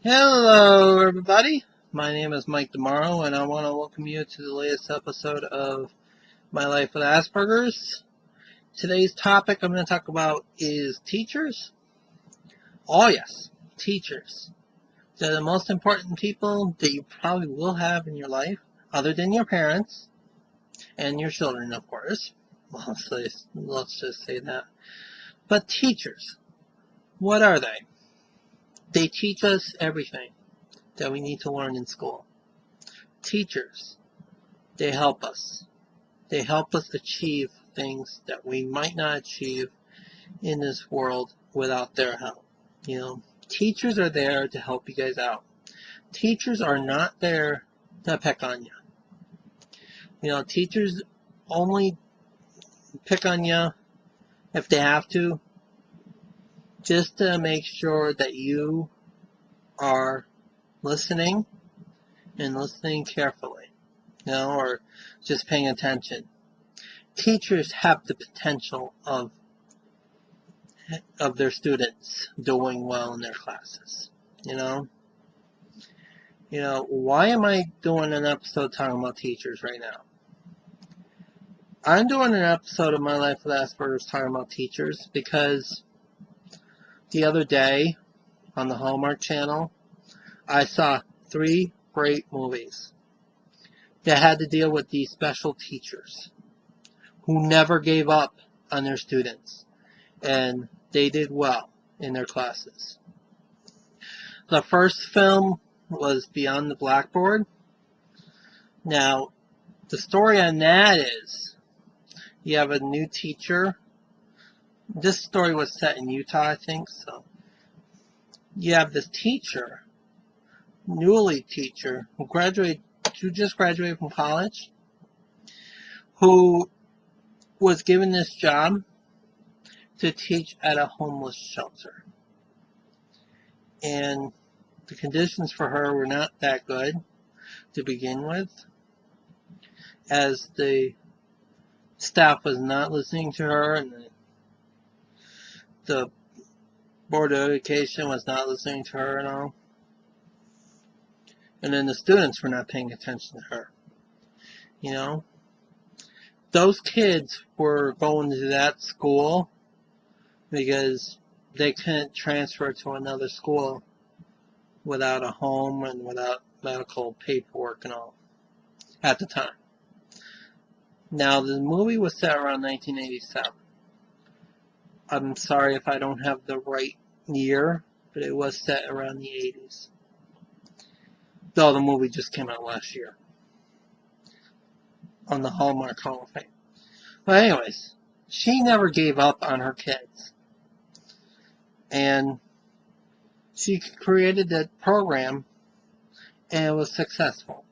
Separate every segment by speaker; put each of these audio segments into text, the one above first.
Speaker 1: Hello, everybody. My name is Mike Demaro, and I want to welcome you to the latest episode of My Life with Asperger's. Today's topic I'm going to talk about is teachers. Oh, yes, teachers. They're the most important people that you probably will have in your life, other than your parents and your children, of course. Let's just say that. But teachers, what are they? They teach us everything that we need to learn in school. Teachers, they help us. They help us achieve things that we might not achieve in this world without their help. Teachers are there to help you guys out. Teachers are not there to pick on you. Teachers only pick on you if they have to, just to make sure that you are listening and listening carefully, or just paying attention. Teachers have the potential of their students doing well in their classes. Why am I doing an episode talking about teachers right now? I'm doing an episode of My Life with Asperger's talking about teachers because the other day on the Hallmark Channel, I saw 3 great movies that had to deal with these special teachers who never gave up on their students, and they did well in their classes. The first film was Beyond the Blackboard. Now, the story on that is you have a new teacher. This story was set in Utah, I think. So you have this teacher, newly teacher, who just graduated from college, who was given this job to teach at a homeless shelter. And the conditions for her were not that good to begin with, as the staff was not listening to her, and the Board of Education was not listening to her at all. And then the students were not paying attention to her. Those kids were going to that school because they couldn't transfer to another school without a home and without medical paperwork and all at the time. Now, the movie was set around 1987. I'm sorry if I don't have the right year, but it was set around the 80s. Though the movie just came out last year on the Hallmark Hall of Fame. But anyways, she never gave up on her kids. And she created that program, and it was successful.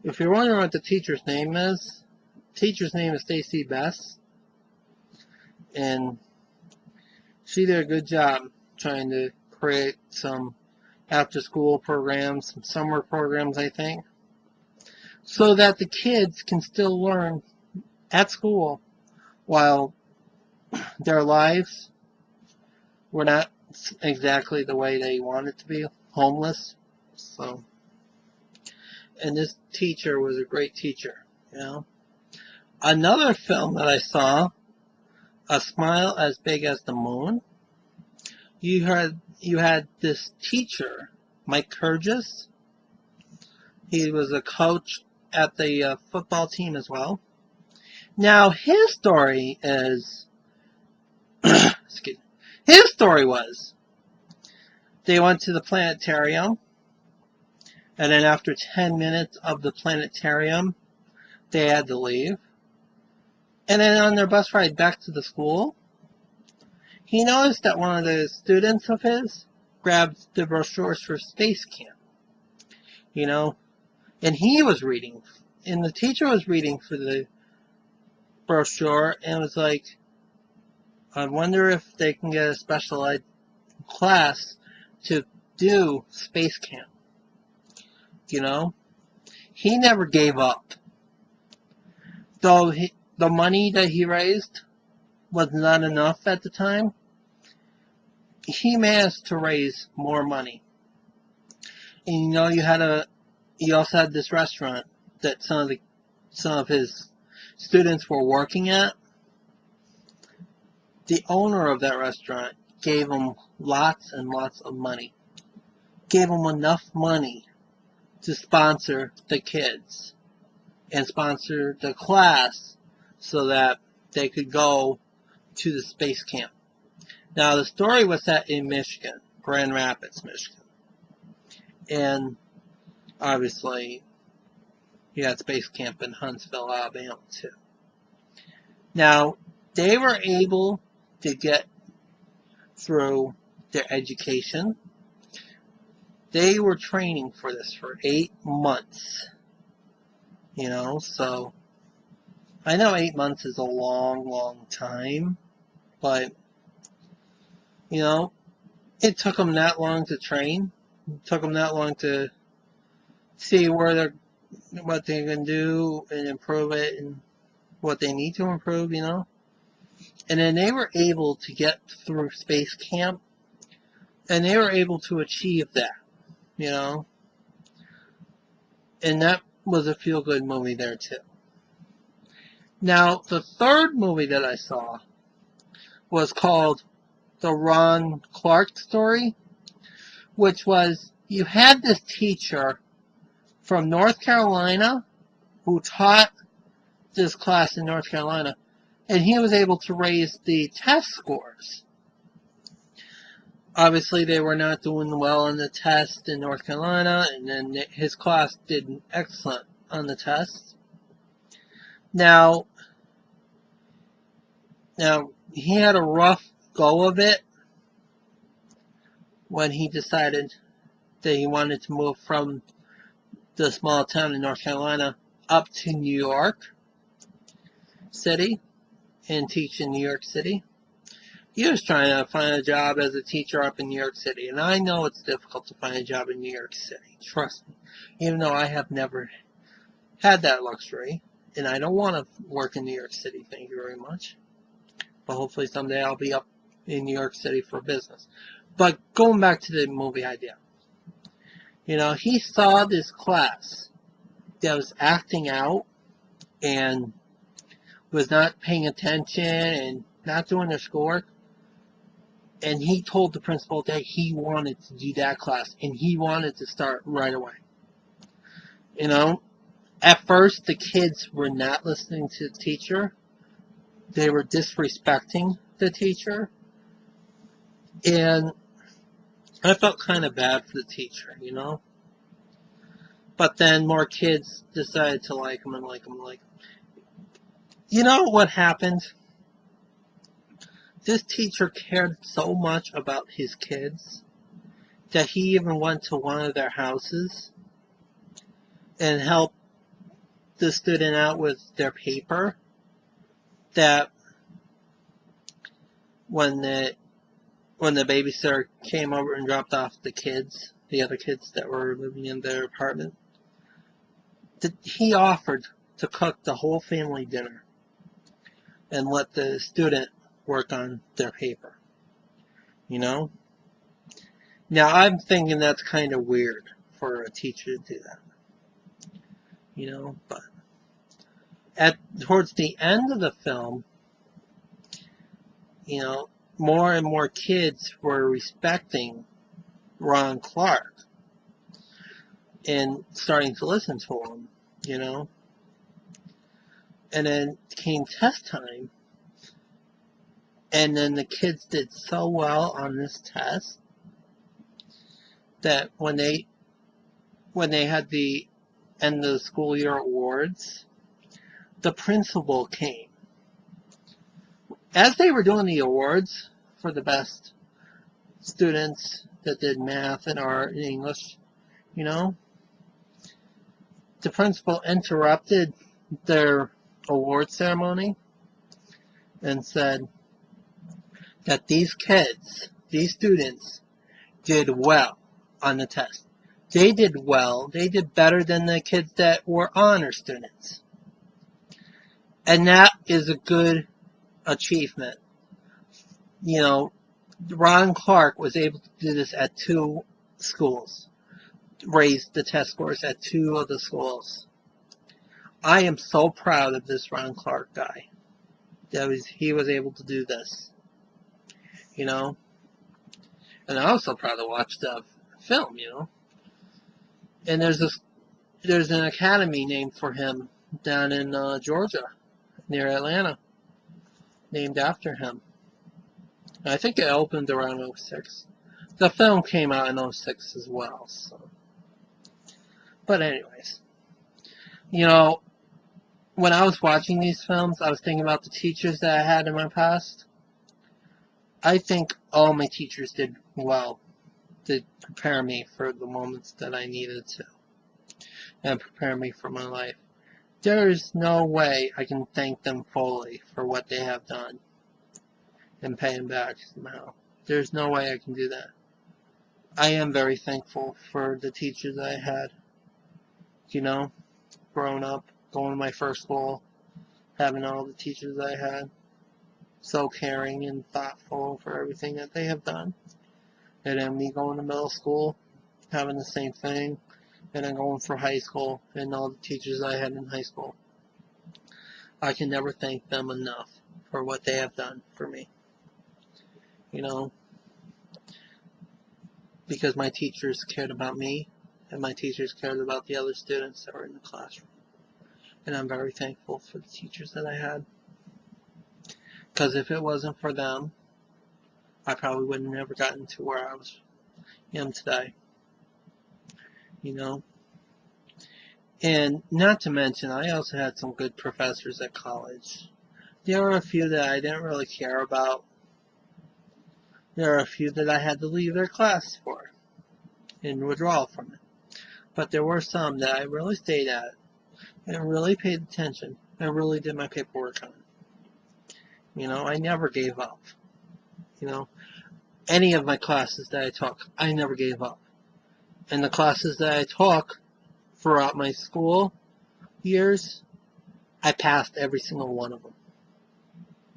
Speaker 1: If you're wondering what the teacher's name is Stacy Bess. And she did a good job trying to create some after-school programs, some summer programs, I think, so that the kids can still learn at school while their lives were not exactly the way they wanted to be, homeless. And this teacher was a great teacher. Another film that I saw, A Smile as Big as the Moon. You had this teacher, Mike Kurgis. He was a coach at the football team as well. Now, his story is, his story was, they went to the planetarium, and then after 10 minutes of the planetarium, they had to leave. And then on their bus ride back to the school, he noticed that one of the students of his grabbed the brochures for space camp. And he was reading, and the teacher was reading for the brochure, and was like, I wonder if they can get a special ed class to do space camp. He never gave up. Though the money that he raised was not enough at the time, he managed to raise more money. And you also had this restaurant that some of his students were working at. The owner of that restaurant gave him lots and lots of money. Gave him enough money to sponsor the kids and sponsor the class so that they could go to the space camp. Now, the story was set in Michigan, Grand Rapids, Michigan. And obviously, you had space camp in Huntsville, Alabama, too. Now, they were able to get through their education. They were training for this for 8 months. So I know 8 months is a long, long time, but, it took them that long to train. It took them that long to see what they can do and improve it and what they need to improve, And then they were able to get through space camp, and they were able to achieve that, And that was a feel-good movie there, too. Now, the third movie that I saw was called The Ron Clark Story, which was, you had this teacher from North Carolina who taught this class in North Carolina, and he was able to raise the test scores. Obviously, they were not doing well on the test in North Carolina, and then his class did excellent on the test. Now, he had a rough go of it when he decided that he wanted to move from the small town in North Carolina up to New York City and teach in New York City. He was trying to find a job as a teacher up in New York City, and I know it's difficult to find a job in New York City, trust me, even though I have never had that luxury, and I don't want to work in New York City, thank you very much, but hopefully someday I'll be up in New York City for business. But going back to the movie idea, he saw this class that was acting out and was not paying attention and not doing their schoolwork. And he told the principal that he wanted to do that class, and he wanted to start right away. At first the kids were not listening to the teacher. They were disrespecting the teacher. And I felt kind of bad for the teacher, But then more kids decided to like him and like him and like him. You know what happened? This teacher cared so much about his kids that he even went to one of their houses and helped the student out with their paper, that when the babysitter came over and dropped off the other kids that were living in their apartment, that he offered to cook the whole family dinner and let the student work on their paper. Now I'm thinking that's kind of weird for a teacher to do that. But towards the end of the film, more and more kids were respecting Ron Clark and starting to listen to him, And then came test time, and then the kids did so well on this test that when they had the end of the school year awards, the principal came. As they were doing the awards for the best students that did math and art and English, the principal interrupted their award ceremony and said that these students did well on the test. They did well. They did better than the kids that were honor students. And that is a good achievement. Ron Clark was able to do this at 2 schools, raised the test scores at 2 of the schools. I am so proud of this Ron Clark guy. He was able to do this, you know. And I'm also proud to watch the film, you know. And there's an academy named for him down in Georgia, near Atlanta, named after him. I think it opened around '06. The film came out in '06 as well. So. But anyways, you know, when I was watching these films, I was thinking about the teachers that I had in my past. I think all my teachers did well to prepare me for the moments that I needed to and prepare me for my life. There is no way I can thank them fully for what they have done and pay them back somehow. There's no way I can do that. I am very thankful for the teachers I had, you know, growing up, going to my first school, having all the teachers I had, so caring and thoughtful for everything that they have done. And then me going to middle school, having the same thing, and then going for high school and all the teachers I had in high school. I can never thank them enough for what they have done for me. You know, because my teachers cared about me and my teachers cared about the other students that were in the classroom. And I'm very thankful for the teachers that I had. Because if it wasn't for them, I probably would have never gotten to where I am today. You know? And not to mention, I also had some good professors at college. There were a few that I didn't really care about. There are a few that I had to leave their class for and withdraw from it. But there were some that I really stayed at and really paid attention and really did my paperwork on. You know, I never gave up. You know, any of my classes that I took, I never gave up. And the classes that I took throughout my school years, I passed every single one of them.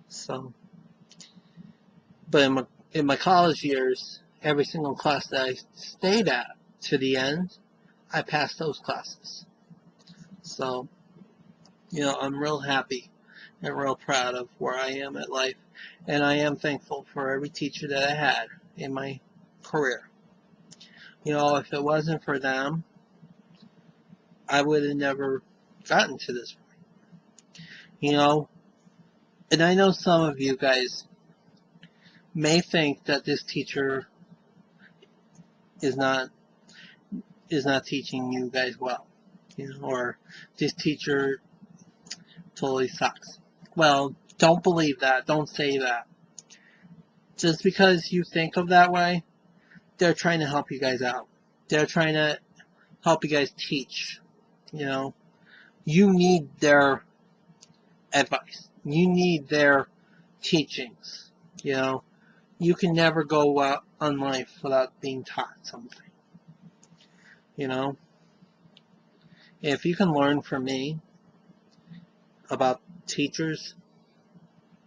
Speaker 1: So, but in my college years, every single class that I stayed at to the end, I passed those classes. So, you know, I'm real happy and real proud of where I am at life. And I am thankful for every teacher that I had in my career. You know, if it wasn't for them, I would have never gotten to this point. You know, and I know some of you guys may think that this teacher is not teaching you guys well, you know, or this teacher totally sucks. Well, don't believe that. Don't say that. Just because you think of that way, they're trying to help you guys out. They're trying to help you guys teach. You know, you need their advice. You need their teachings. You know, you can never go on life without being taught something. You know, if you can learn from me about teachers,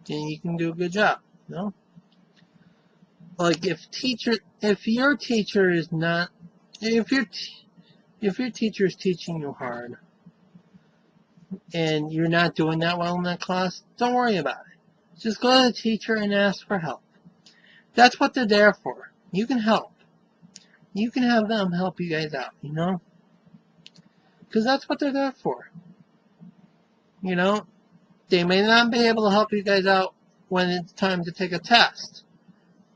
Speaker 1: then you can do a good job. You know, like if your teacher is not, if your teacher is teaching you hard, and you're not doing that well in that class, don't worry about it. Just go to the teacher and ask for help. That's what they're there for. You can help. You can have them help you guys out, you know? Because that's what they're there for. You know? They may not be able to help you guys out when it's time to take a test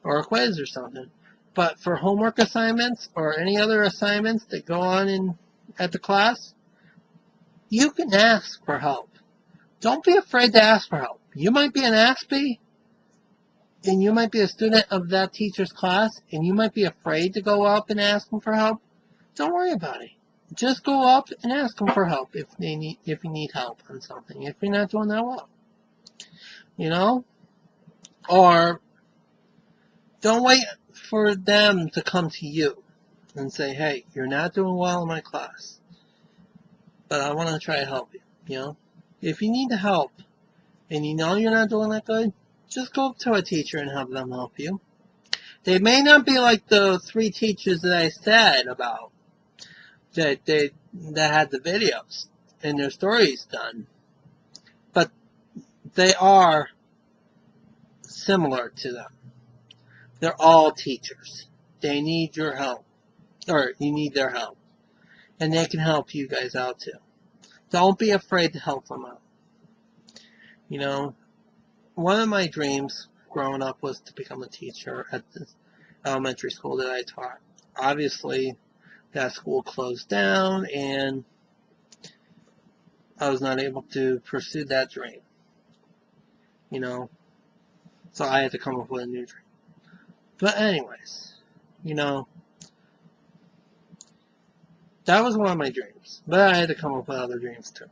Speaker 1: or a quiz or something. But for homework assignments or any other assignments that go on at the class, you can ask for help. Don't be afraid to ask for help. You might be an Aspie, and you might be a student of that teacher's class, and you might be afraid to go up and ask them for help. Don't worry about it. Just go up and ask them for help if you need help on something. If you're not doing that well, you know, or don't wait for them to come to you and say, "Hey, you're not doing well in my class, but I want to try to help you." You know, if you need help and you know you're not doing that good, just go up to a teacher and have them help you. They may not be like the 3 teachers that I said about that had the videos and their stories done, but they are similar to them. They're all teachers. They need your help, or you need their help, and they can help you guys out too. Don't be afraid to help them out. You know, one of my dreams growing up was to become a teacher at the elementary school that I taught. Obviously, that school closed down, and I was not able to pursue that dream. You know, so I had to come up with a new dream. But anyways, you know, that was one of my dreams. But I had to come up with other dreams too.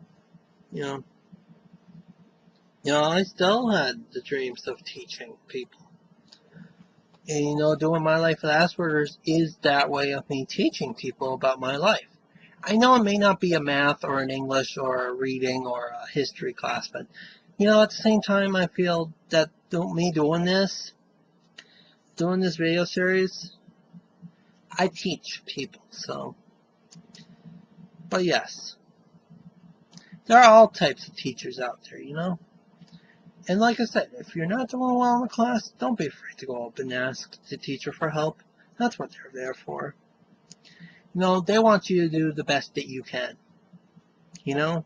Speaker 1: You know, I still had the dreams of teaching people. And you know, doing my life with Asperger's is that way of me teaching people about my life. I know it may not be a math or an English or a reading or a history class, but you know, at the same time, I feel that me doing this video series, I teach people. So, but yes, there are all types of teachers out there, you know. And like I said, if you're not doing well in the class, don't be afraid to go up and ask the teacher for help. That's what they're there for. You know, they want you to do the best that you can. You know,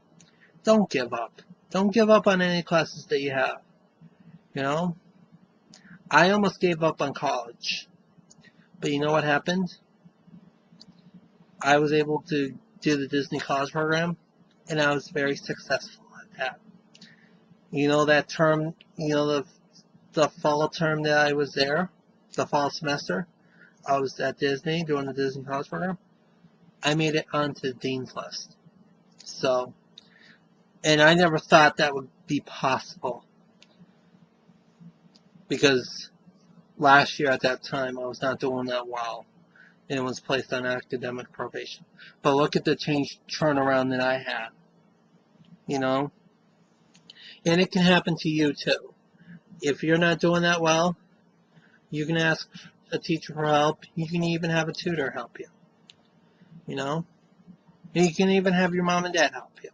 Speaker 1: don't give up. Don't give up on any classes that you have. You know, I almost gave up on college. But you know what happened? I was able to do the Disney College program, and I was very successful at that. You know that term, you know the fall term that I was there, the fall semester, I was at Disney doing the Disney College program. I made it onto the Dean's list. So, and I never thought that would be possible. Because last year at that time, I was not doing that well. And was placed on academic probation. But look at the turnaround that I had. You know? And it can happen to you too. If you're not doing that well, you can ask a teacher for help. You can even have a tutor help you. You know? And you can even have your mom and dad help you.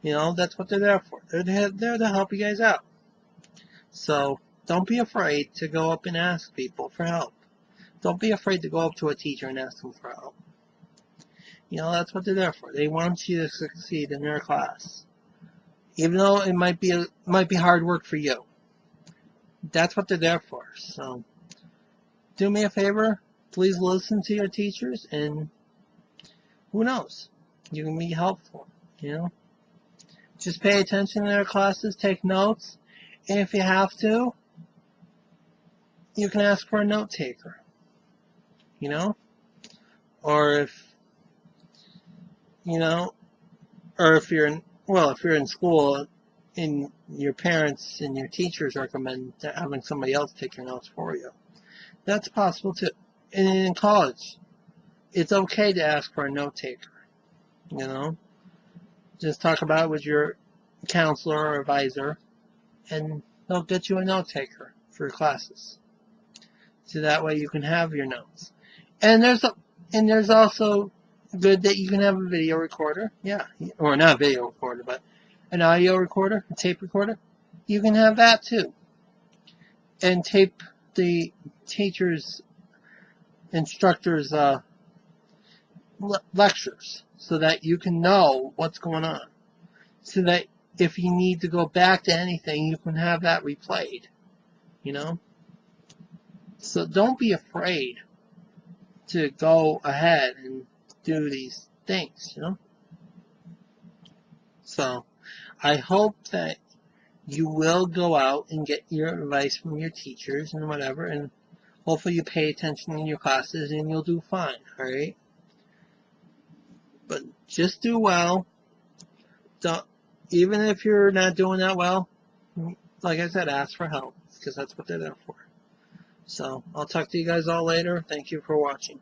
Speaker 1: You know, that's what they're there for. They're there to help you guys out. So, don't be afraid to go up and ask people for help. Don't be afraid to go up to a teacher and ask them for help. You know, that's what they're there for. They want you to succeed in their class. Even though it might be hard work for you. That's what they're there for. So, do me a favor. Please listen to your teachers, and who knows? You can be helpful, you know? Just pay attention to their classes, take notes, and if you have to, you can ask for a note taker. You know? Or if you're in school and your parents and your teachers recommend having somebody else take your notes for you. That's possible too. And in college, it's okay to ask for a note taker. You know? Just talk about it with your counselor or advisor, and they'll get you a note taker for your classes. So that way you can have your notes. And there's also good that you can have a video recorder. Yeah. Or not a video recorder, but an audio recorder, a tape recorder. You can have that too. And tape the teacher's, instructor's lectures so that you can know what's going on. So that if you need to go back to anything, you can have that replayed. You know? So don't be afraid to go ahead and do these things, you know? So, I hope that you will go out and get your advice from your teachers and whatever, and hopefully you pay attention in your classes and you'll do fine, alright? But just do well. Even if you're not doing that well, like I said, ask for help, because that's what they're there for. So, I'll talk to you guys all later. Thank you for watching.